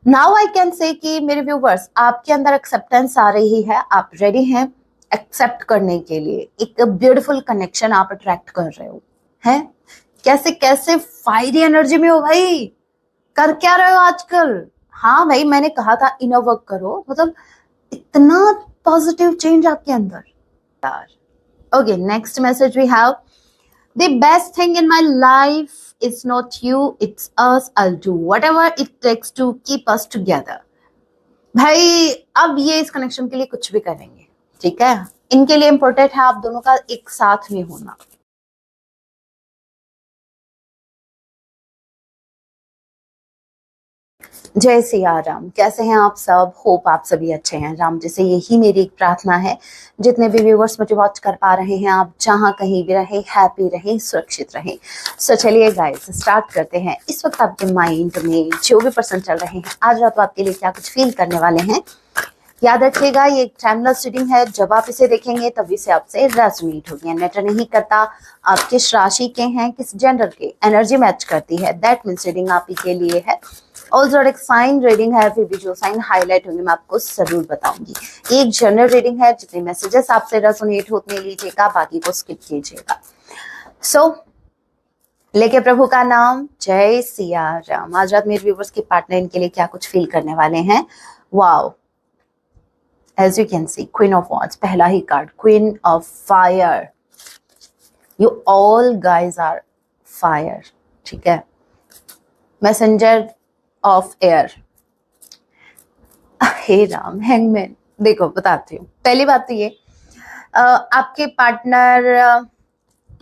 Now I can say कि मेरे viewers आपके अंदर एक्सेप्टेंस आ रही है, आप रेडी हैं एक्सेप्ट करने के लिए। एक ब्यूटीफुल कनेक्शन आप अट्रैक्ट कर रहे हो हैं। कैसे कैसे फायरी एनर्जी में हो भाई, कर क्या रहे हो आजकल। हाँ भाई, मैंने कहा था इनर वर्क करो, मतलब इतना पॉजिटिव चेंज आपके अंदर यार। Okay, next message we have, the best thing in my life is not you, it's us. I'll do whatever it takes to keep us together. भाई अब ये इस कनेक्शन के लिए कुछ भी करेंगे, ठीक है। इनके लिए इम्पोर्टेंट है आप दोनों का एक साथ में होना। जय सिया राम, कैसे हैं आप सब। होप आप सभी अच्छे हैं। राम जी से यही मेरी एक प्रार्थना है, जितने भी व्यूवर्स मुझे वॉच कर पा रहे हैं, आप जहां कहीं भी रहे हैप्पी रहें, सुरक्षित रहें। सो चलिए गाइस स्टार्ट करते हैं। इस वक्त आपके माइंड में जो भी पर्सन चल रहे हैं, आज रात आपके लिए क्या कुछ फील करने वाले हैं। याद रखिएगा ये एक टाइमलेस रीडिंग है, जब आप इसे देखेंगे तभी से आपसे रेजोनेट होगी। मैटर नहीं करता आप किस राशि के हैं, किस जेंडर के, एनर्जी मैच करती है, दैट मीन्स रीडिंग आप ही के लिए है। ऑल्सो एक साइन रीडिंग है, फिर भी जो साइन हाईलाइट होंगे मैं आपको जरूर बताऊंगी। एक जनरल रीडिंग है, जितने मैसेजेस आपसे रेजोनेट होते लीजिएगा, बाकी को स्किप कीजिएगा। सो लेके प्रभु का नाम, जय सिया राम। आज रात मेरे व्यूवर्स के पार्टनर इनके लिए क्या कुछ फील करने वाले हैं। Wow, as you can see, Queen of Wands, पहला ही card, Queen of Fire. You all guys are fire, ठीक है। Messenger of Air. हे राम, हैंगमैन। देखो बताती हूँ, पहली बात तो ये आपके पार्टनर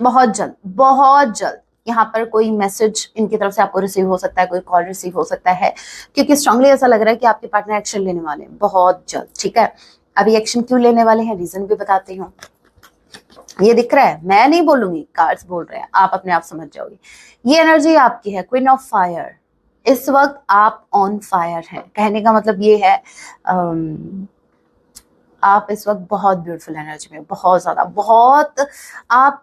बहुत जल्द यहाँ पर कोई मैसेज इनकी तरफ से आपको रिसीव हो सकता है, कोई कॉल रिसीव हो सकता है, क्योंकि स्ट्रांगली ऐसा लग रहा है कि आपके पार्टनर एक्शन लेने वाले हैं बहुत जल्द, ठीक है। अभी एक्शन क्यों लेने वाले हैं, रीजन भी बताती हूँ। ये दिख रहा है, मैं नहीं बोलूंगी, कार्ड्स बोल रहे हैं, आप अपने आप समझ जाओगे। ये एनर्जी आपकी है, क्वीन ऑफ फायर। इस वक्त आप ऑन फायर हैं, कहने का मतलब ये है आप इस वक्त बहुत ब्यूटीफुल एनर्जी में, बहुत ज्यादा, बहुत आप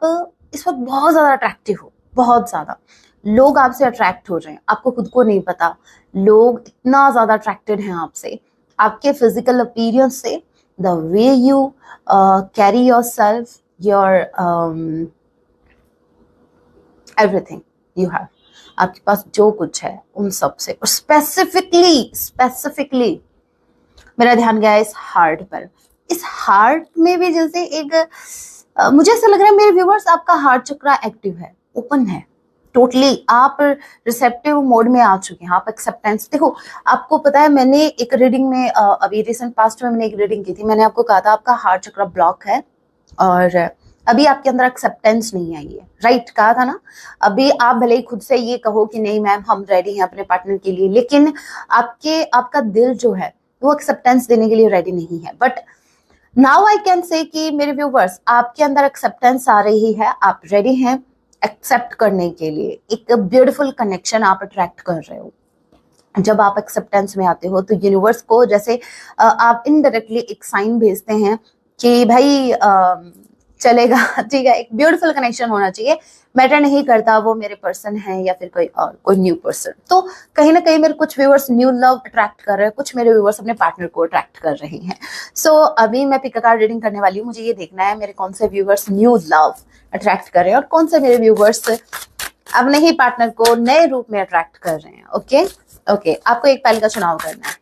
इस वक्त बहुत ज्यादा अट्रैक्टिव हो, बहुत ज्यादा। लोग आपसे अट्रैक्ट हो रहे हैं, आपको खुद को नहीं पता। लोग इतना ज्यादा अट्रैक्टेड हैं आपसे, आपके फिजिकल अपीयरेंस से, the way you carry your self, your everything you have, आपके पास जो कुछ है उन सब से। और स्पेसिफिकली मेरा ध्यान गया इस हार्ट पर। इस हार्ट में भी जैसे एक मुझे ऐसा लग रहा है मेरे व्यूवर्स, आपका हार्ट चक्र एक्टिव है, ओपन है टोटली। आप रिसेप्टिव मोड में आ चुके हैं, आप एक्सेप्टेंस। देखो आपको पता है, मैंने एक रीडिंग में अभी रिसेंट पास्ट में मैंने एक रीडिंग की थी, मैंने आपको कहा था आपका हार्ट चक्र ब्लॉक है और अभी आपके अंदर एक्सेप्टेंस नहीं आई है, राइट, कहा था ना। अभी आप भले ही खुद से ये कहो कि नहीं मैम हम रेडी हैं अपने पार्टनर के लिए, लेकिन आपका दिल जो है वो एक्सेप्टेंस देने के लिए रेडी नहीं है। But now I can say कि मेरे व्यूवर्स आपके अंदर एक्सेप्टेंस आ रही है, आप रेडी हैं एक्सेप्ट करने के लिए। एक ब्यूटीफुल कनेक्शन आप अट्रैक्ट कर रहे हो। जब आप एक्सेप्टेंस में आते हो तो यूनिवर्स को जैसे आप इनडायरेक्टली एक साइन भेजते हैं कि भाई चलेगा, ठीक है। एक ब्यूटीफुल कनेक्शन होना चाहिए, मैटर नहीं करता वो मेरे पर्सन है या फिर कोई और, कोई न्यू पर्सन। तो कहीं ना कहीं मेरे कुछ व्यूवर्स न्यू लव अट्रैक्ट कर रहे हैं, कुछ मेरे व्यूवर्स अपने पार्टनर को अट्रैक्ट कर रहे हैं। सो अभी मैं पिक कार्ड रीडिंग करने वाली हूँ, मुझे ये देखना है मेरे कौन से व्यूवर्स न्यू लव अट्रैक्ट कर रहे हैं और कौन से मेरे व्यूवर्स अपने ही पार्टनर को नए रूप में अट्रैक्ट कर रहे हैं। ओके, आपको एक पहले का चुनाव करना है।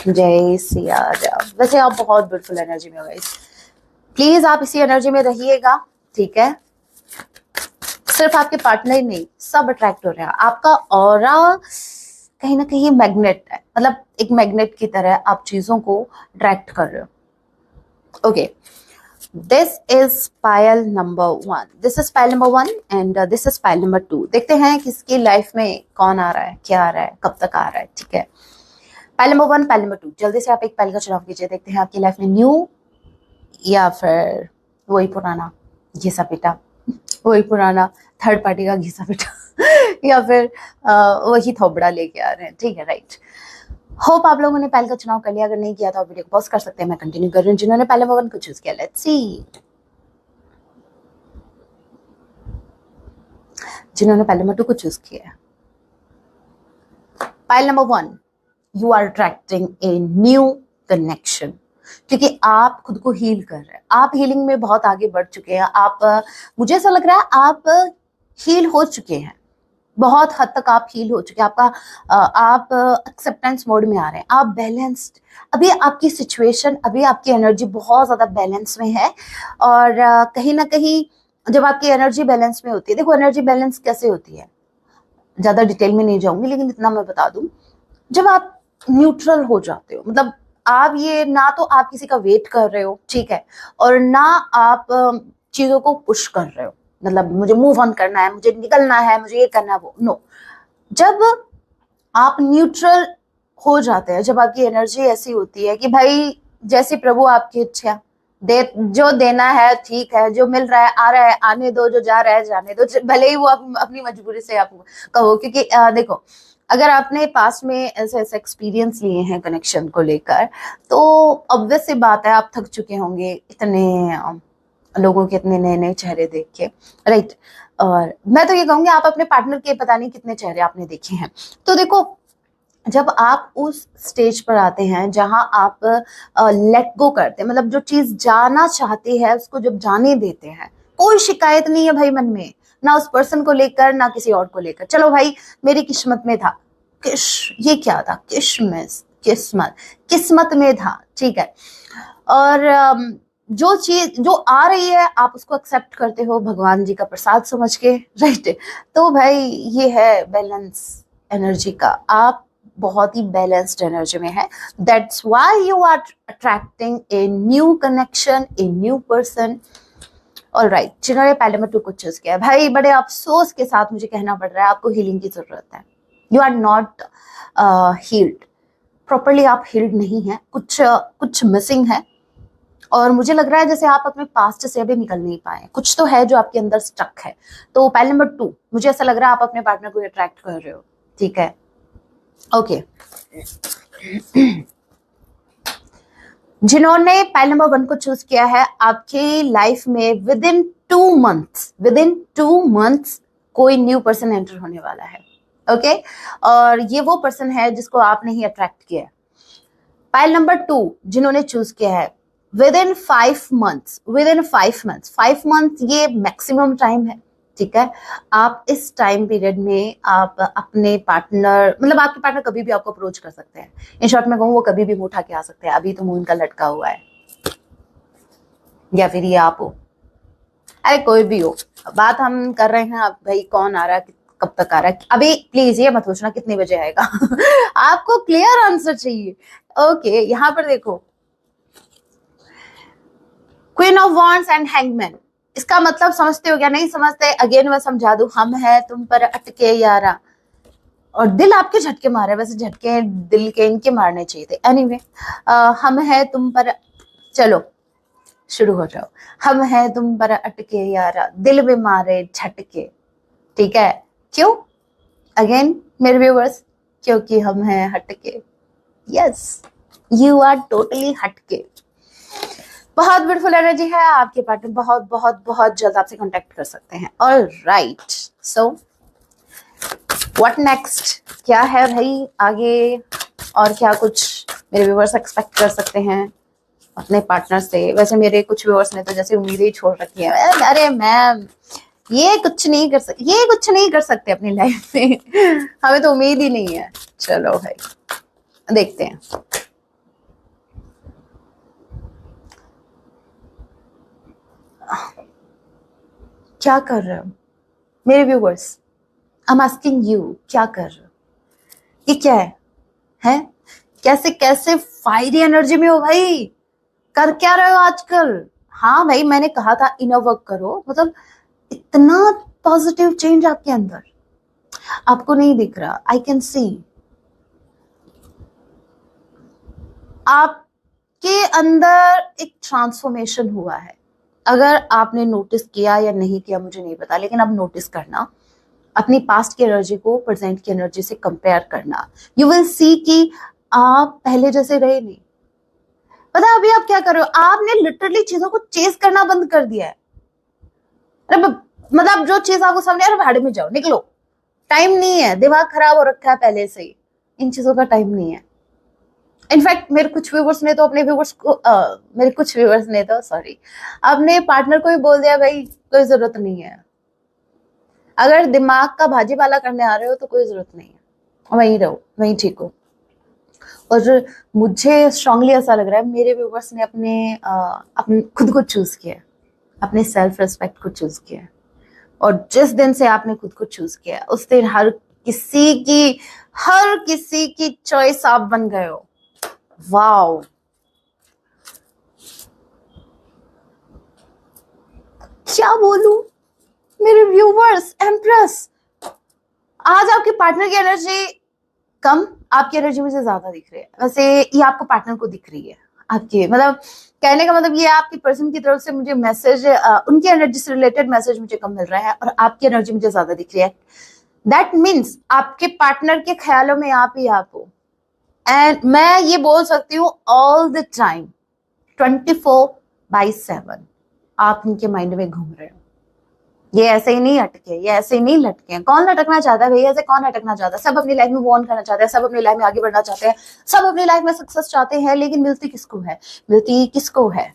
जय सिया राम। वैसे आप बहुत ब्यूटीफुल एनर्जी में हो गाइस, प्लीज आप इसी एनर्जी में रहिएगा, ठीक है। सिर्फ आपके पार्टनर ही नहीं, सब अट्रैक्ट हो रहे हैं। आपका ऑरा कहीं ना कहीं मैग्नेट है, मतलब एक मैग्नेट की तरह आप चीजों को अट्रैक्ट कर रहे हो। Okay, this is pile number 1, this is pile number 1 and this is pile number 2। देखते हैं किसकी लाइफ में कौन आ रहा है, क्या आ रहा है, कब तक आ रहा है, ठीक है। पायल नंबर 1, पायल नंबर 2, जल्दी से आप एक पायल का चुनाव कीजिए। देखते हैं आपकी लाइफ में न्यू या फिर वही पुराना घिसा पिटा, वही पुराना थर्ड पार्टी का घिसा पिटा या फिर वही थोबड़ा लेके आ रहे हैं, ठीक है, राइट। होप आप लोगों ने पहले का चुनाव कर लिया, अगर नहीं किया तो आप वीडियो को पॉज कर सकते हैं, मैं कंटिन्यू कर रही हूँ। जिन्होंने पहले वन को चूज किया, लेट्स सी। जिन्होंने पहले नंबर 2 को चूज किया, pile number 1, you are attracting a new connection, क्योंकि आप खुद को हील कर रहे हैं, आप हीलिंग में बहुत आगे बढ़ चुके हैं। आप मुझे ऐसा लग रहा है आप हील हो चुके हैं, बहुत हद तक आप हील हो चुके हैं। आप एक्सेप्टेंस मोड में आ रहे हैं, आप बैलेंस्ड, अभी आपकी सिचुएशन, अभी आपकी एनर्जी बहुत ज्यादा बैलेंस में है। और कहीं ना कहीं जब आपकी एनर्जी बैलेंस में होती है, देखो एनर्जी बैलेंस कैसे होती है, ज्यादा डिटेल में नहीं जाऊंगी, लेकिन इतना मैं बता दूं, जब आप न्यूट्रल हो जाते हो, मतलब आप ये ना तो आप किसी का वेट कर रहे हो, ठीक है, और ना आप चीजों को पुश कर रहे हो, मतलब मुझे मूव ऑन करना है, मुझे निकलना है, मुझे ये करना है, वो नो। जब आप न्यूट्रल हो जाते हैं, जब आपकी एनर्जी ऐसी होती है कि भाई जैसी प्रभु आपकी इच्छा, दे जो देना है ठीक है, जो मिल रहा है आ रहा है आने दो, जो जा रहा है जाने दो, भले ही वो अपनी मजबूरी से आप कहो। क्योंकि देखो, अगर आपने पास में ऐसे ऐसे एक्सपीरियंस लिए हैं कनेक्शन को लेकर, तो ऑब्वियस सी बात है आप थक चुके होंगे इतने लोगों के इतने नए नए चेहरे देख के, राइट। और मैं तो ये कहूंगी आप अपने पार्टनर के पता नहीं कितने चेहरे आपने देखे हैं। तो देखो, जब आप उस स्टेज पर आते हैं जहां आप लेट गो करते हैं, मतलब जो चीज जाना चाहते हैं उसको जब जाने देते हैं, कोई शिकायत नहीं है भाई मन में, ना उस पर्सन को लेकर ना किसी और को लेकर। चलो भाई मेरी किस्मत में था, ये क्या था, किस्मत किस्मत में था, ठीक है। और जो चीज जो आ रही है आप उसको एक्सेप्ट करते हो भगवान जी का प्रसाद समझ के, राइट। तो भाई ये है बैलेंस एनर्जी का, आप बहुत ही बैलेंस्ड एनर्जी में है, that's why you are attracting a new connection, a new person. Alright, जिन्होंने पहले में 2 को चूज किया, भाई बड़े अफसोस के साथ मुझे कहना पड़ रहा है आपको हीलिंग की जरूरत है। You are not healed properly, आप हील्ड नहीं है, कुछ मिसिंग है। और मुझे लग रहा है जैसे आप अपने पास्ट से अभी निकल नहीं पाए, कुछ तो है जो आपके अंदर स्टक है। तो पहले नंबर 2, मुझे ऐसा लग रहा है आप अपने पार्टनर को अट्रैक्ट कर रहे हो, ठीक है, ओके। जिन्होंने पहले नंबर 1 को चूज किया है, आपकी लाइफ में विद इन 2 मंथ्स कोई न्यू पर्सन एंटर होने वाला है, ओके। और ये वो पर्सन है जिसको आपने ही अट्रैक्ट किया है। पाइल नंबर 2 जिन्होंने चूज किया है, विद इन 5 मंथ्स ये मैक्सिमम टाइम है, ठीक है। आप इस टाइम पीरियड में आप अपने पार्टनर, मतलब आपके पार्टनर कभी भी आपको अप्रोच कर सकते हैं। इन शॉर्ट में कहूँ, वो कभी भी मुंह उठा के आ सकते हैं, अभी तो मुंह इनका लटका हुआ है, या फिर ये आप हो, अरे कोई भी हो। बात हम कर रहे हैं अब भाई कौन आ रहा है, कब तक आ रहा है, अभी प्लीज ये मत सोचना कितने बजे आएगा। आपको क्लियर आंसर चाहिए, ओके। यहाँ पर देखो, queen of wands and hangman, इसका मतलब समझते हो क्या, नहीं समझते, अगेन मैं समझा दूं, हम है तुम पर अटके यारा, और दिल आपके झटके मारे, वैसे झटके दिल के इनके मारने चाहिए थे, एनीवे हम है तुम पर, चलो शुरू हो जाओ। हम है तुम पर अटके यारा, दिल में मारे झटके, ठीक है, क्यों, अगेन मेरे व्यूअर्स, क्योंकि हम हैं हटके, यस, यू आर टोटली हटके। बहुत ब्यूटीफुल एनर्जी है, आपके पार्टनर बहुत बहुत बहुत जल्द आपसे कांटेक्ट कर सकते हैं। ऑलराइट, सो व्हाट नेक्स्ट, क्या है भाई आगे, और क्या कुछ मेरे व्यूअर्स एक्सपेक्ट कर सकते हैं अपने पार्टनर से। वैसे मेरे कुछ व्यूअर्स ने तो जैसे उम्मीद ही छोड़ रखी है, अरे मैम ये कुछ नहीं कर सकते अपनी लाइफ में, हमें तो उम्मीद ही नहीं है। चलो भाई देखते हैं। क्या कर रहे हो मेरे viewers, I am asking you, क्या कर रहे हो, ये क्या है? कैसे कैसे फायरी एनर्जी में हो भाई, कर क्या रहे हो आजकल? हाँ भाई, मैंने कहा था इनर वर्क करो, मतलब इतना पॉजिटिव चेंज आपके अंदर, आपको नहीं दिख रहा, आई कैन सी। आपके अंदर एक ट्रांसफॉर्मेशन हुआ है, अगर आपने नोटिस किया या नहीं किया मुझे नहीं पता, लेकिन अब नोटिस करना, अपनी पास्ट की एनर्जी को प्रेजेंट की एनर्जी से कंपेयर करना, यू विल सी कि आप पहले जैसे रहे नहीं। पता है अभी आप क्या कर रहे हो, आपने लिटरली चीजों को चेस करना बंद कर दिया है। अरे मतलब जो चीज आपको सामने, अरे भाड़े में जाओ, निकलो, टाइम नहीं है, दिमाग खराब हो रखा है पहले से ही, इन चीजों का टाइम नहीं है। इनफैक्ट मेरे कुछ व्यूवर्स ने तो अपने व्यूवर्स को मेरे कुछ व्यूवर्स ने तो सॉरी अपने पार्टनर को ही बोल दिया भाई कोई जरूरत नहीं है, अगर दिमाग का भाजी वाला करने आ रहे हो तो कोई जरूरत नहीं है, वहीं रहो, वहीं ठीक हो। और मुझे स्ट्रांगली ऐसा लग रहा है मेरे व्यूवर्स ने अपने खुद को चूज किया, अपने सेल्फ रिस्पेक्ट को चूज किया। और जिस दिन से आपने खुद को चूज किया उस दिन हर किसी की चॉइस आप बन गए हो। वाओ, क्या बोलूं मेरे व्यूवर्स, एम्प्रेस। आज आपके पार्टनर की एनर्जी कम, आपकी एनर्जी मुझे ज्यादा दिख रही है। वैसे ये आपको पार्टनर को दिख रही है, आपके मतलब कहने का मतलब ये आपकी पर्सन की तरफ से मुझे मैसेज, उनकी एनर्जी से रिलेटेड मैसेज मुझे कम मिल रहा है और आपकी एनर्जी मुझे ज्यादा दिख रही है। दैट मीन्स आपके पार्टनर के ख्यालों में आप ही आप हो। एंड मैं ये बोल सकती हूँ ऑल द टाइम 24/7 आप उनके माइंड में घूम रहे हो। ये ऐसे ही नहीं अटके, ये ऐसे ही नहीं लटके। कौन लटकना चाहता है भैया, ऐसे कौन अटकना चाहता है? सब अपनी लाइफ में मूव ऑन करना चाहते हैं, सब अपनी लाइफ में आगे बढ़ना चाहते हैं, सब अपनी लाइफ में सक्सेस चाहते हैं, लेकिन मिलती किसको है? मिलती किसको है?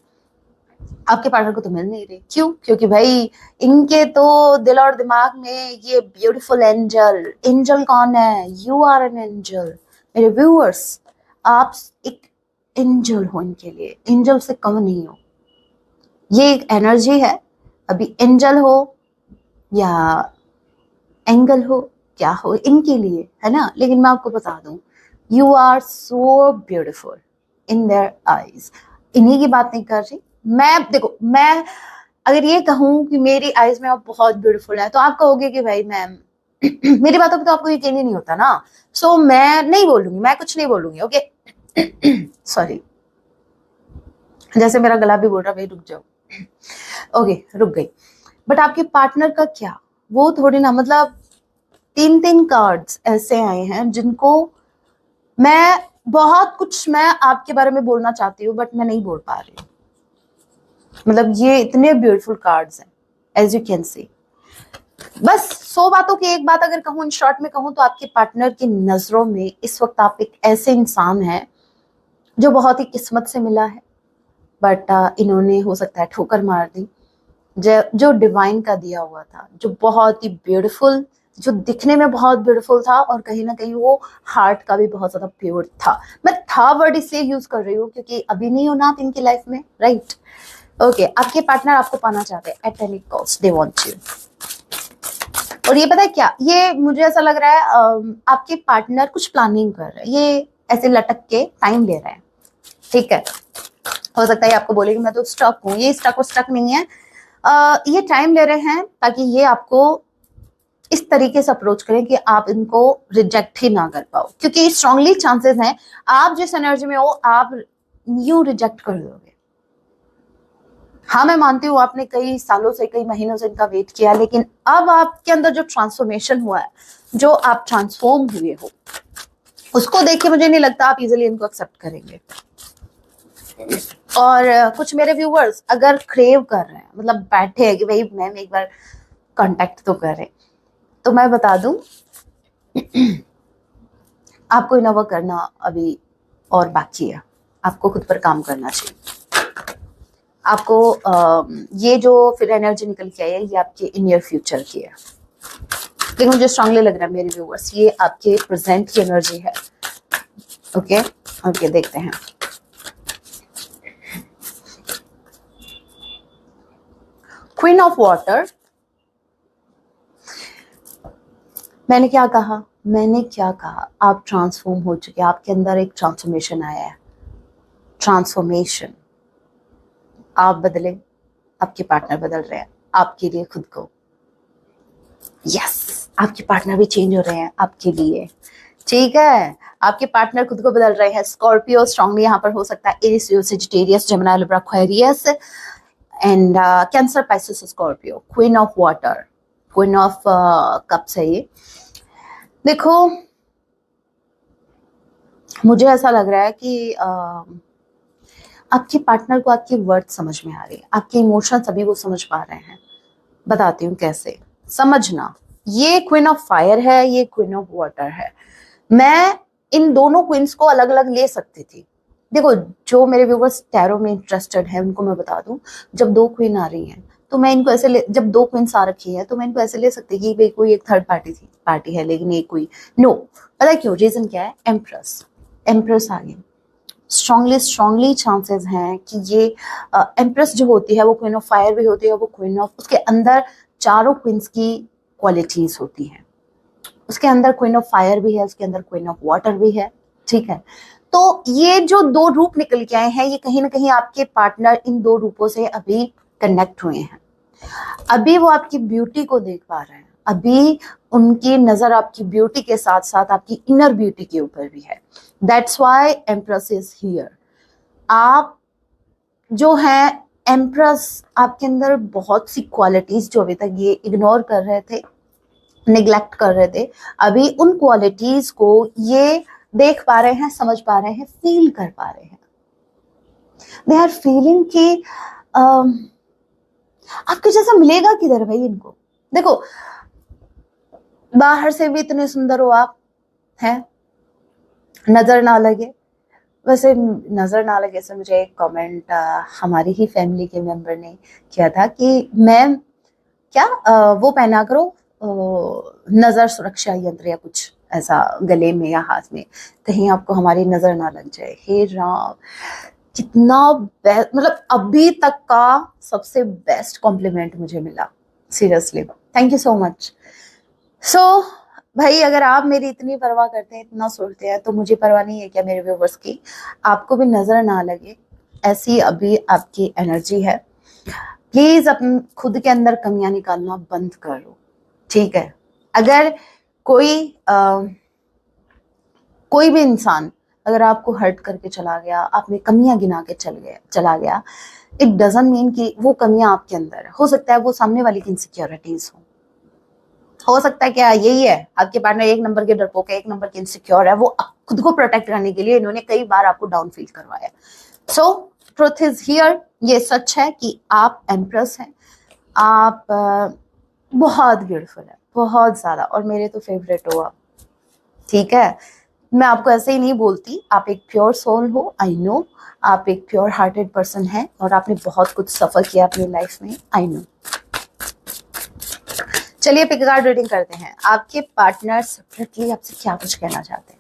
आपके पार्टनर को तो मिल नहीं रही। क्यों? क्योंकि भाई इनके तो दिल और दिमाग में ये ब्यूटीफुल एंजल, एंजल कौन है? यू आर एन एंजल मेरे व्यूअर्स, आप एक एंजल हो इनके लिए, एंजल से कम नहीं हो। ये एक एनर्जी है, अभी एंजल हो या एंगल हो, क्या हो इनके लिए, है ना। लेकिन मैं आपको बता दूं, you are so beautiful in their eyes. इन्हीं की बात नहीं कर रही मैं। देखो, मैं अगर ये कहूं कि मेरी आईज में आप बहुत ब्यूटीफुल है तो आप कहोगे कि भाई मैम मेरी बातों पे तो आपको यकीन ही नहीं होता ना। सो मैं नहीं बोलूंगी, मैं कुछ नहीं बोलूंगी, ओके। सॉरी, जैसे मेरा गला भी बोल रहा, भाई रुक जाओ। ओके, रुक गई। बट आपके पार्टनर का क्या, वो थोड़ी ना, मतलब 3 कार्ड्स ऐसे आए हैं जिनको मैं बहुत कुछ मैं आपके बारे में बोलना चाहती हूँ बट मैं नहीं बोल पा रही हूँ। मतलब ये इतने ब्यूटीफुल कार्ड्स हैं, एज यू कैन सी। बस 100 बातों की एक बात अगर कहूँ, इन शॉर्ट में कहूँ, तो आपके पार्टनर की नजरों में इस वक्त आप एक ऐसे इंसान हैं जो बहुत ही किस्मत से मिला है, बट इन्होंने हो सकता है ठोकर मार दी। जो डिवाइन का दिया हुआ था, जो बहुत ही ब्यूटीफुल, जो दिखने में बहुत ब्यूटीफुल था और कहीं ना कहीं वो हार्ट का भी बहुत ज्यादा प्योर था। मैं था वर्ड इसलिए यूज कर रही हूँ क्योंकि अभी नहीं हो ना आप इनकी लाइफ में, राइट। ओके, आपके पार्टनर आपको पाना चाहते हैं at any cost, they want you. और ये पता है क्या, ये मुझे ऐसा लग रहा है आपके पार्टनर कुछ प्लानिंग कर रहे हैं, ये ऐसे लटक के टाइम ले रहे हैं, ठीक है। हो सकता है आपको बोले कि मैं तो स्टक हूँ, ये स्टक और स्टक नहीं है। ये टाइम ले रहे हैं ताकि ये आपको इस तरीके से अप्रोच करें कि आप इनको रिजेक्ट ही ना कर पाओ, क्योंकि स्ट्रांगली चांसेस हैं आप जिस एनर्जी में हो आप यूं रिजेक्ट कर दोगे। हाँ, मैं मानती हूँ आपने कई सालों से, कई महीनों से इनका वेट किया, लेकिन अब आपके अंदर जो ट्रांसफॉर्मेशन हुआ है, जो आप ट्रांसफॉर्म हुए हो, उसको देख के मुझे नहीं लगता आप इजिली इनको एक्सेप्ट करेंगे। और कुछ मेरे व्यूवर्स अगर क्रेव कर रहे हैं, मतलब बैठे हैं कि भाई मैम एक बार कांटेक्ट तो करें, तो मैं बता दूं आपको इनोवा करना अभी और बाकी है। आपको खुद पर काम करना चाहिए। आपको ये जो फिर एनर्जी निकल के आई है, ये आपके इन ईयर फ्यूचर की है, लेकिन मुझे स्ट्रांगली लग रहा है मेरे व्यूवर्स ये आपके प्रेजेंट की एनर्जी है। ओके ओके, देखते हैं। Queen of water. मैंने क्या कहा, आप ट्रांसफॉर्म हो चुके हैं, आपके अंदर एक ट्रांसफॉर्मेशन आया है। ट्रांसफॉर्मेशन, आप बदले, आपके पार्टनर बदल रहे हैं आपके लिए खुद को। यस, आपके पार्टनर भी चेंज हो रहे हैं आपके लिए, ठीक है। आपके पार्टनर खुद को बदल रहे हैं। स्कॉर्पियो स्ट्रांगली यहाँ पर हो सकता है, Aries, Leo, Sagittarius, Gemini, Libra, Aquarius and Cancer, Pisces, Scorpio. Queen of water, queen of cups है ये। देखो, मुझे ऐसा लग रहा है कि आपके पार्टनर को आपकी वर्ड समझ में आ रही है, आपके इमोशंस अभी वो समझ पा रहे हैं। बताती हूँ कैसे समझना। ये क्वीन ऑफ फायर है, ये क्वीन ऑफ वाटर है। मैं इन दोनों क्वींस को अलग अलग ले सकती थी। देखो, जो मेरे व्यूवर्स टैरो में इंटरेस्टेड है उनको मैं बता दूं, जब दो क्वीन आ रही हैं तो मैं इनको ऐसे जब दो क्वींस आ रखी है तो मैं इनको ऐसे ले सकती कि भाई कोई एक थर्ड पार्टी है, लेकिन ये कोई नो। पता है क्यों? रीजन क्या है? एम्प्रेस आ गई। स्ट्रांगली चांसेस हैं कि ये एम्प्रेस जो होती है वो क्वीन ऑफ फायर भी होती है, वो क्वीन ऑफ, उसके अंदर चारों क्वींस की क्वालिटीज होती हैं। उसके अंदर क्वीन ऑफ फायर भी है, उसके अंदर क्वीन ऑफ वाटर भी है, ठीक है। तो ये जो दो रूप निकल के आए हैं, ये कहीं ना कहीं आपके पार्टनर इन दो रूपों से अभी कनेक्ट हुए हैं। अभी वो आपकी ब्यूटी को देख पा रहे हैं, अभी उनकी नजर आपकी ब्यूटी के साथ साथ आपकी इनर ब्यूटी के ऊपर भी है। That's why empress is here. आप जो है एम्प्रेस, आपके अंदर बहुत सी क्वालिटीज जो अभी तक ये इग्नोर कर रहे थे, निग्लेक्ट कर रहे थे, अभी उन क्वालिटीज को ये देख पा रहे हैं, समझ पा रहे हैं, फील कर पा रहे हैं। दे आर फीलिंग कि आपके जैसा मिलेगा किधर भाई इनको। देखो, बाहर से भी इतने सुंदर हो आप, हैं, नजर ना लगे। वैसे नजर ना लगे से मुझे एक कमेंट हमारी ही फैमिली के मेंबर ने किया था कि मैम क्या वो पहना करो नजर सुरक्षा यंत्र या कुछ ऐसा गले में या हाथ में, कहीं आपको हमारी नजर ना लग जाए। हे राम, कितना बेस्ट, मतलब अभी तक का सबसे बेस्ट कॉम्प्लीमेंट मुझे मिला, seriously, thank you so much. So भाई, अगर आप मेरी इतनी परवाह करते हैं, इतना सोचते हैं, तो मुझे परवाह नहीं है क्या मेरे व्यूवर्स की? आपको भी नजर ना लगे ऐसी अभी आपकी एनर्जी है। प्लीज अपने खुद के अंदर कमियां निकालना बंद करो, ठीक है। अगर कोई भी इंसान अगर आपको हर्ट करके चला गया, आप में कमियां गिना के चला गया, इट डजंट मीन कि वो कमियां आपके अंदर है। हो सकता है वो सामने वाली की इनसिक्योरिटीज हो सकता है क्या यही है, आपके पार्टनर एक नंबर के डरपोक है, एक नंबर के इनसिक्योर है, वो खुद को प्रोटेक्ट करने के लिए इन्होंने कई बार आपको डाउन फील करवाया। सो ट्रुथ इज हियर, ये सच है कि आप एम्प्रेस हैं, आप बहुत ब्यूटीफुल है, बहुत ज्यादा, और मेरे तो फेवरेट हो आप, ठीक है। मैं आपको ऐसे ही नहीं बोलती, आप एक प्योर सोल हो, आई नो, आप एक प्योर हार्टेड पर्सन हैं और आपने बहुत कुछ सफर किया अपनी लाइफ में, आई नो। चलिए पिक कार्ड रीडिंग करते हैं। आपके पार्टनर सेपरेटली आपसे क्या कुछ कहना चाहते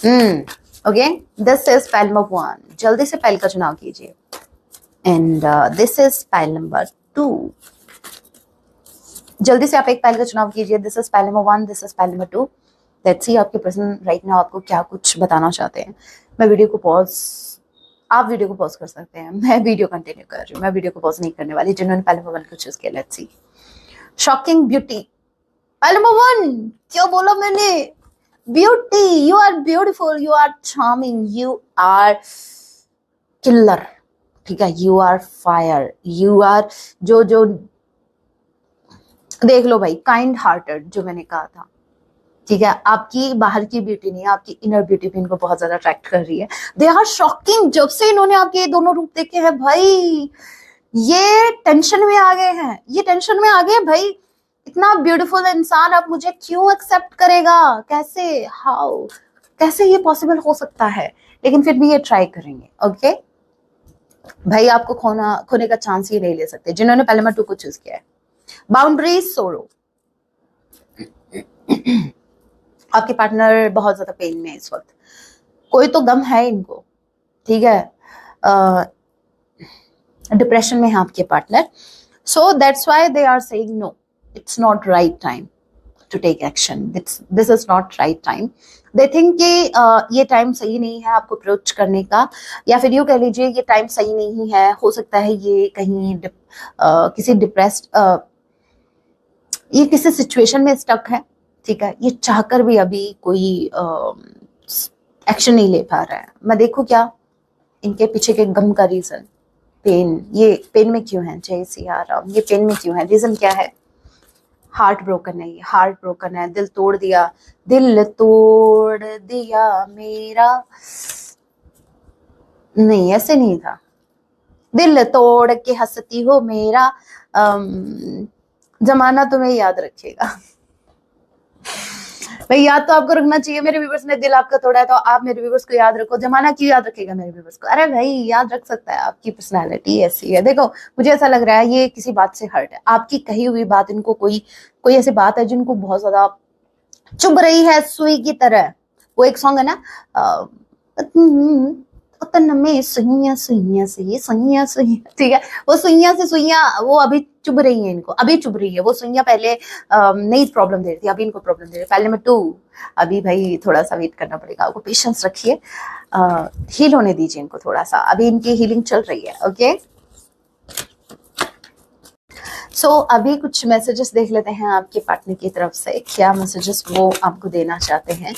हैं? Okay, this is pile number 1, जल्दी से पाइल का चुनाव कीजिए। And this is pile number 2, जल्दी से आप एक पाइल का चुनाव कीजिए। This is pile number 1, this is pile number 2। Let's see आपके पर्सन राइट नाउ आपको क्या कुछ बताना चाहते हैं। मैं वीडियो को पॉज, आप वीडियो को पॉज कर सकते हैं, मैं वीडियो कंटिन्यू कर रही हूँ, मैं वीडियो को पॉज नहीं करने वाली। जिन्होंने पाइल नंबर 1 को चूज किया, let's see. Shocking beauty, pile number 1, क्या बोला मैंने? Beauty, you are beautiful, you are charming, you are killer, ठीक है, you are fire, you are जो जो देख लो भाई, काइंड हार्टेड, जो मैंने कहा था, ठीक है। आपकी बाहर की ब्यूटी नहीं, आपकी इनर ब्यूटी भी इनको बहुत ज्यादा अट्रैक्ट कर रही है। दे आर शॉकिंग, जब से इन्होंने आपके ये दोनों रूप देखे हैं भाई, ये टेंशन में आ गए हैं, ये टेंशन में आ गए भाई, इतना ब्यूटीफुल इंसान अब मुझे क्यों एक्सेप्ट करेगा, कैसे, हाउ, कैसे ये पॉसिबल हो सकता है, लेकिन फिर भी ये ट्राई करेंगे। ओके भाई, आपको खोने का चांस ही नहीं ले सकते जिन्होंने पहले नंबर 2 को चूज किया है। बाउंड्रीज सोरो, आपके पार्टनर बहुत ज्यादा पेन में है इस वक्त, कोई तो गम है इनको, ठीक है, डिप्रेशन में है आपके partner. So that's why they are saying no, it's not right time to take action, this is not right time. They think कि ये टाइम सही नहीं है आपको अप्रोच करने का, या फिर यूँ कह लीजिए ये टाइम सही नहीं है। हो सकता है ये कहीं किसी डिप्रेस्ड, ये किसी सिचुएशन में स्टक है, ठीक है, ये चाहकर भी अभी कोई एक्शन नहीं ले पा रहा है। मैं देखूं क्या इनके पीछे के गम का रीजन, पेन, ये पेन में क्यों है, जय सिया राम, ये पेन में क्यों है, रीजन क्या है? हार्ट ब्रोकन है, ये हार्ट ब्रोकन है, दिल तोड़ दिया मेरा, नहीं ऐसे नहीं था, दिल तोड़ के हंसती हो मेरा, जमाना तुम्हें याद रखेगा। भाई याद तो आपको रखना चाहिए, मेरे व्यूवर्स ने दिल आपका तोड़ा है तो आप मेरे व्यूवर्स को याद रखो, जमाना क्यों याद रखेगा मेरे व्यूवर्स को? अरे भाई याद रख सकता है, आपकी पर्सनैलिटी ऐसी है। देखो मुझे ऐसा लग रहा है ये किसी बात से हर्ट है, आपकी कही हुई बात इनको कोई कोई ऐसी बात है जिनको बहुत ज्यादा चुभ रही है सुई की तरह। वो एक सॉन्ग है ना, तन में सुइयां सुइयां से सुइयां सुइयां, ठीक है, वो सुइयां से सुइयां वो अभी चुभ रही है, इनको अभी चुभ रही है वो सुइयां। पहले नहीं प्रॉब्लम दे रही थी, अभी इनको प्रॉब्लम दे रही है। पहले में टू, अभी भाई थोड़ा सा वेट करना पड़ेगा आपको, पेशेंस रखिए, हील होने दीजिए इनको थोड़ा सा, अभी इनकी हीलिंग चल रही है। ओके सो अभी कुछ मैसेजेस देख लेते हैं आपके पार्टनर की तरफ से, क्या मैसेजेस वो आपको देना चाहते हैं,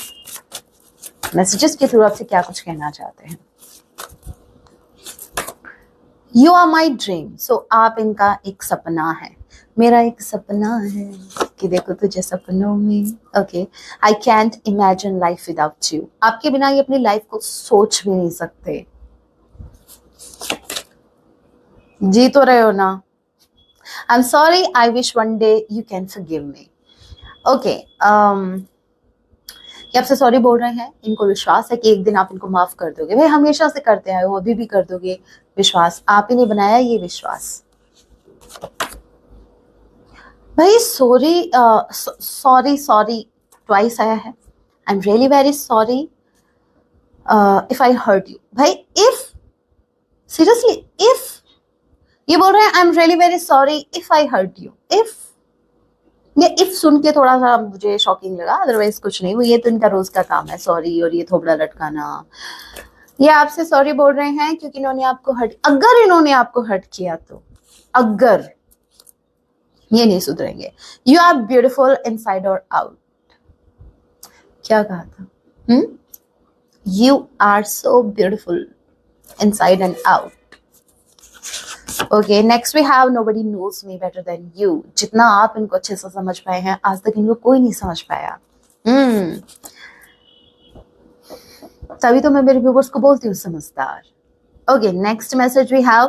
मैसेजेस के थ्रू आपसे क्या कुछ कहना चाहते हैं। यू आर माई ड्रीम, सो आप इनका एक सपना है, मेरा एक सपना है कि देखो तुझे सपनों में। Okay, I can't imagine life without you, आपके बिना ये अपनी लाइफ को सोच भी नहीं सकते। जी तो रहे हो ना? I am sorry, I wish one day you can forgive me. Okay, ये आपसे सॉरी बोल रहे हैं, इनको विश्वास है कि एक दिन आप इनको माफ कर दोगे। भाई हमेशा से करते आए हो, अभी भी कर दोगे, विश्वास आप ही ने बनाया ये विश्वास। भाई सॉरी सॉरी सॉरी ट्वाइस आया है, I am really very sorry if I hurt you. भाई इफ, सीरियसली इफ, ये बोल रहे हैं I am really very sorry if I hurt you. If, ये इफ सुन के थोड़ा सा मुझे शॉकिंग लगा, अदरवाइज कुछ नहीं, वो ये तो इनका रोज का काम है सॉरी और ये थोबड़ा लटकाना। ये आपसे सॉरी बोल रहे हैं क्योंकि इन्होंने आपको हर्ट, अगर इन्होंने आपको हर्ट किया तो, अगर ये नहीं सुधरेंगे। यू आर ब्यूटिफुल इनसाइड और आउट, क्या कहा था? You are so beautiful inside and out. Okay, next we have nobody knows me better than you, जितना आप इनको अच्छे से समझ पाए हैं आज तक इनको कोई नहीं समझ पाया। तभी तो मैं मेरे व्यूवर्स को बोलती हूँ समझदार। Okay, next message we have,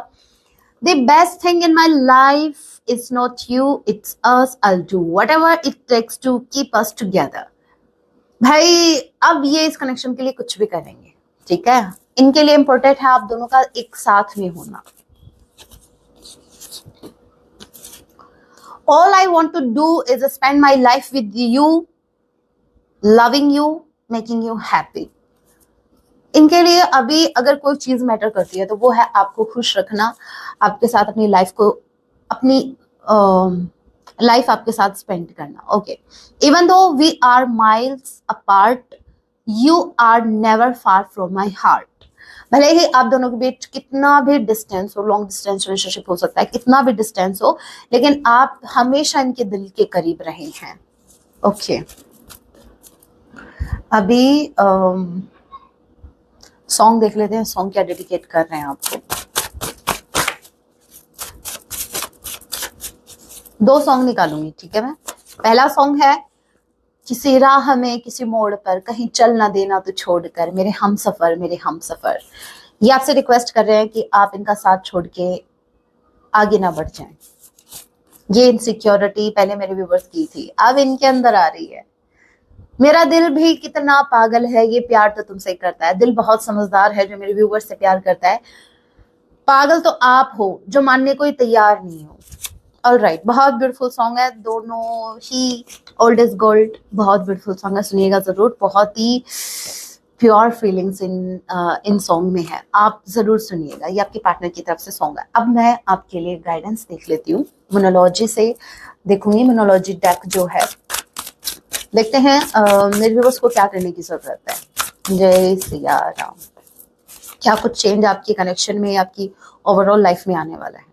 the best thing in my life is not you, it's us, I do whatever it takes to keep us together. भाई अब ये इस कनेक्शन के लिए कुछ भी करेंगे, ठीक है, इनके लिए इंपॉर्टेंट है आप दोनों का एक साथ में होना। All I want to do is spend my life with you, loving you, making you happy. इनके लिए अभी अगर कोई चीज मैटर करती है तो वो है आपको खुश रखना, आपके साथ अपनी लाइफ को, अपनी लाइफ आपके साथ स्पेंड करना। Okay, even though we are miles apart, you are never far from my heart. भले ही आप दोनों के बीच कितना भी डिस्टेंस हो, लॉन्ग डिस्टेंस रिलेशनशिप हो सकता है, कितना भी डिस्टेंस हो, लेकिन आप हमेशा इनके दिल के करीब रहे हैं। ओके, अभी सॉन्ग देख लेते हैं, सॉन्ग क्या डेडिकेट कर रहे हैं आपको। 2 सॉन्ग निकालूंगी, ठीक है। मैं पहला सॉन्ग है, किसी राह में किसी मोड़ पर कहीं चल ना देना तो छोड़कर, मेरे हम सफर मेरे हम सफर। ये आपसे रिक्वेस्ट कर रहे हैं कि आप इनका साथ छोड़ के आगे ना बढ़ जाएं। ये इनसिक्योरिटी पहले मेरे व्यूवर्स की थी, अब इनके अंदर आ रही है। मेरा दिल भी कितना पागल है, ये प्यार तो तुमसे करता है। दिल बहुत समझदार है जो मेरे व्यूवर्स से प्यार करता है, पागल तो आप हो जो मानने को ही तैयार नहीं हो। ऑलराइट, बहुत ब्यूटीफुल सॉन्ग है, दोनों ही ओल्ड इज गोल्ड, बहुत ब्यूटीफुल सॉन्ग है, सुनिएगा जरूर। बहुत ही प्योर फीलिंग्स इन सॉन्ग में है, आप जरूर सुनिएगा। ये आपके पार्टनर की तरफ से सॉन्ग है। अब मैं आपके लिए गाइडेंस देख लेती हूँ, मोनोलॉजी से देखूंगी, मोनोलॉजी डेक जो है। देखते हैं मेरे व्यूअर्स को क्या करने की जरूरत है। जय सिया राम। क्या कुछ चेंज आपकी कनेक्शन में, आपकी ओवरऑल लाइफ में आने वाला है।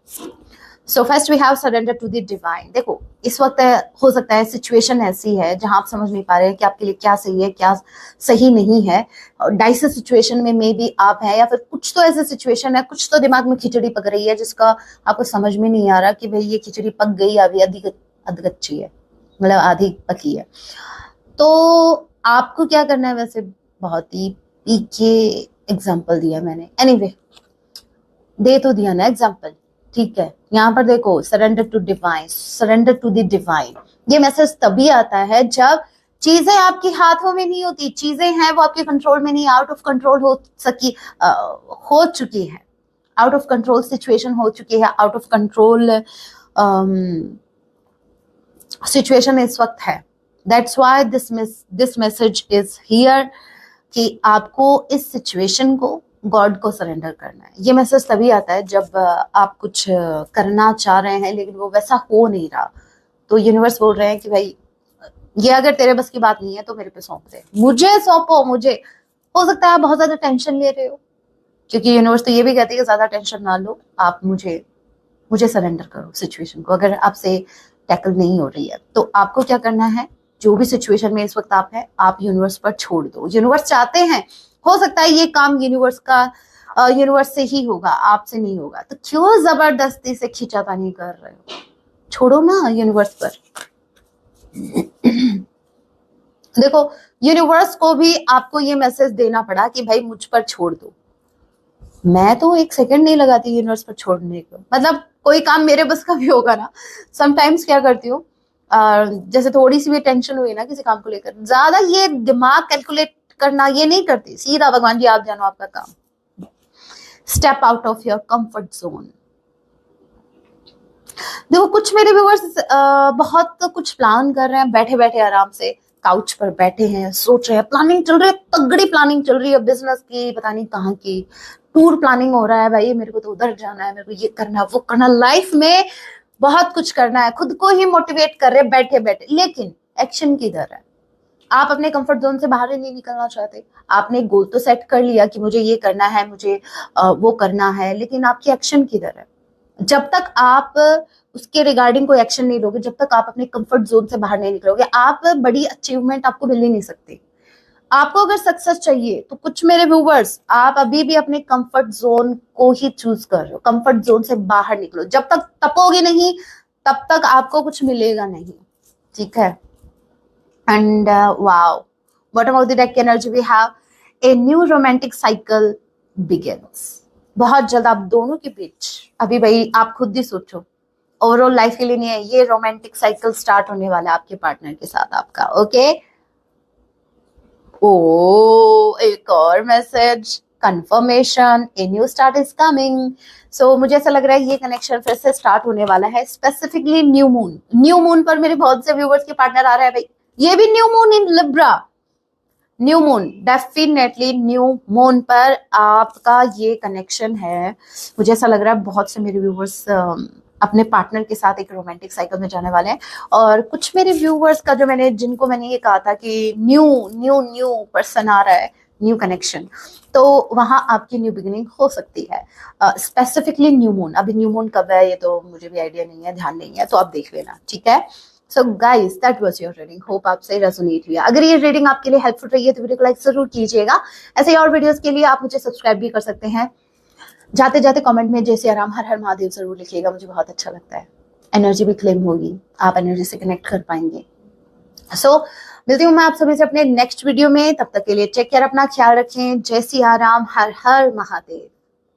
So first we have surrender to the divine. देखो इस वक्त हो सकता है सिचुएशन ऐसी है जहां आप समझ नहीं पा रहे हैं कि आपके लिए क्या सही है क्या सही नहीं है। डाइस सिचुएशन में मे बी आप हैं, या फिर कुछ तो ऐसे सिचुएशन है, कुछ तो दिमाग में खिचड़ी पक रही है जिसका आपको समझ में नहीं आ रहा कि भाई ये खिचड़ी पक गई अभी अधकच्ची है, मतलब आधी पकी है। तो आपको क्या करना है, वैसे बहुत ही पीके एग्जाम्पल दिया मैंने, एनीवे दे तो दिया ना एग्जाम्पल, ठीक है। यहाँ पर देखो surrender to divine, surrender to the divine. ये मैसेज तभी आता है जब चीजें आपके हाथों में नहीं होती, चीजें हैं वो आपके कंट्रोल में नहीं, आउट ऑफ कंट्रोल हो चुकी है, आउट ऑफ कंट्रोल सिचुएशन हो चुकी है, आउट ऑफ कंट्रोल सिचुएशन इस वक्त है। That's why this message is here कि आपको इस सिचुएशन को गॉड को सरेंडर करना है। ये मैसेज तभी आता है जब आप कुछ करना चाह रहे हैं लेकिन वो वैसा हो नहीं रहा, तो यूनिवर्स बोल रहे हैं कि भाई ये अगर तेरे बस की बात नहीं है तो मेरे पे सौंप दे, मुझे सौंपो, मुझे। हो सकता है आप बहुत ज्यादा टेंशन ले रहे हो, क्योंकि यूनिवर्स तो ये भी कहती है कि ज्यादा टेंशन ना लो, आप मुझे सरेंडर करो सिचुएशन को। अगर आपसे टैकल नहीं हो रही है तो आपको क्या करना है, जो भी सिचुएशन में इस वक्त आप है, आप यूनिवर्स पर छोड़ दो। यूनिवर्स चाहते हैं, हो सकता है ये काम यूनिवर्स से ही होगा, आपसे नहीं होगा, तो क्यों जबरदस्ती से खींचातानी कर रहे हो, छोड़ो ना यूनिवर्स पर। देखो, यूनिवर्स को भी आपको ये मैसेज देना पड़ा कि भाई मुझ पर छोड़ दो। मैं तो एक सेकंड नहीं लगाती यूनिवर्स पर छोड़ने को, मतलब कोई काम मेरे बस का भी होगा ना। समटाइम्स क्या करती हूँ, जैसे थोड़ी सी भी टेंशन हुई ना किसी काम को लेकर, ज्यादा ये दिमाग कैलकुलेट करना ये नहीं करती, सीधा भगवान जी आप जानो आपका काम। Step out of your comfort zone. देखो, कुछ मेरे व्यूअर्स बहुत कुछ प्लान कर रहे हैं, बैठे बैठे आराम से काउच पर बैठे हैं, सोच रहे हैं, प्लानिंग चल रही है, तगड़ी प्लानिंग चल रही है बिजनेस की, पता नहीं कहाँ की, टूर प्लानिंग हो रहा है, भाई मेरे को तो उधर जाना है, मेरे को ये करना है, वो करना, लाइफ में बहुत कुछ करना है, खुद को ही मोटिवेट कर रहे बैठे बैठे, लेकिन एक्शन किधर है? आप अपने कंफर्ट जोन से बाहर ही नहीं निकलना चाहते। आपने एक गोल तो सेट कर लिया कि मुझे ये करना है, मुझे वो करना है, लेकिन आपकी एक्शन किधर है? जब तक आप उसके रिगार्डिंग कोई एक्शन नहीं लोगे, जब तक आप अपने कंफर्ट जोन से बाहर नहीं निकलोगे, आप बड़ी अचीवमेंट आपको मिल ही नहीं सकती। आपको अगर सक्सेस चाहिए तो कुछ मेरे व्यूवर्स, आप अभी भी अपने कंफर्ट जोन को ही चूज कर रहे हो। कंफर्ट जोन से बाहर निकलो, जब तक तपोगे नहीं तब तक आपको कुछ मिलेगा नहीं, ठीक है? And wow, bottom of the deck energy we have a new romantic cycle begins. बहुत जल्द आप दोनों के बीच, अभी भाई आप खुद ही सोचो, ओवरऑल लाइफ के लिए नहीं है, ये रोमांटिक साइकिल स्टार्ट होने वाला है आपके पार्टनर के साथ आपका, ओके? ओ, एक और message, confirmation, a new start is coming. So मुझे ऐसा लग रहा है ये कनेक्शन फिर से स्टार्ट होने वाला है, स्पेसिफिकली न्यू मून पर मेरे बहुत से व्यूवर्स के पार्टनर आ रहे हैं भाई, ये भी new moon in Libra. New moon, definitely new moon पर आपका ये कनेक्शन है। मुझे ऐसा लग रहा है बहुत से मेरे व्यूवर्स अपने पार्टनर के साथ एक रोमांटिक साइकिल में जाने वाले हैं, और कुछ मेरे व्यूवर्स का जिनको मैंने ये कहा था कि न्यू पर्सन आ रहा है, न्यू कनेक्शन, तो वहां आपकी न्यू बिगिनिंग हो सकती है। स्पेसिफिकली न्यू मून, अभी न्यू मून कब है ये तो मुझे भी आइडिया नहीं है, ध्यान नहीं है, तो आप देख लेना, ठीक है? So guys, that was your reading, hope आपसे रेजोनेट हुआ। अगर ये रीडिंग आपके लिए हेल्पफुल रही है तो वीडियो को लाइक जरूर कीजिएगा। ऐसे ही और वीडियोस के लिए आप मुझे सब्सक्राइब भी कर सकते हैं। जाते जाते कमेंट में जय सिया राम, हर हर महादेव जरूर लिखिएगा, मुझे बहुत अच्छा लगता है। एनर्जी भी क्लेम होगी, आप एनर्जी से कनेक्ट कर पाएंगे। सो मिलती हूँ मैं आप सभी से अपने नेक्स्ट वीडियो में, तब तक के लिए टेक केयर, अपना ख्याल रखें। जय सिया राम, हर हर महादेव।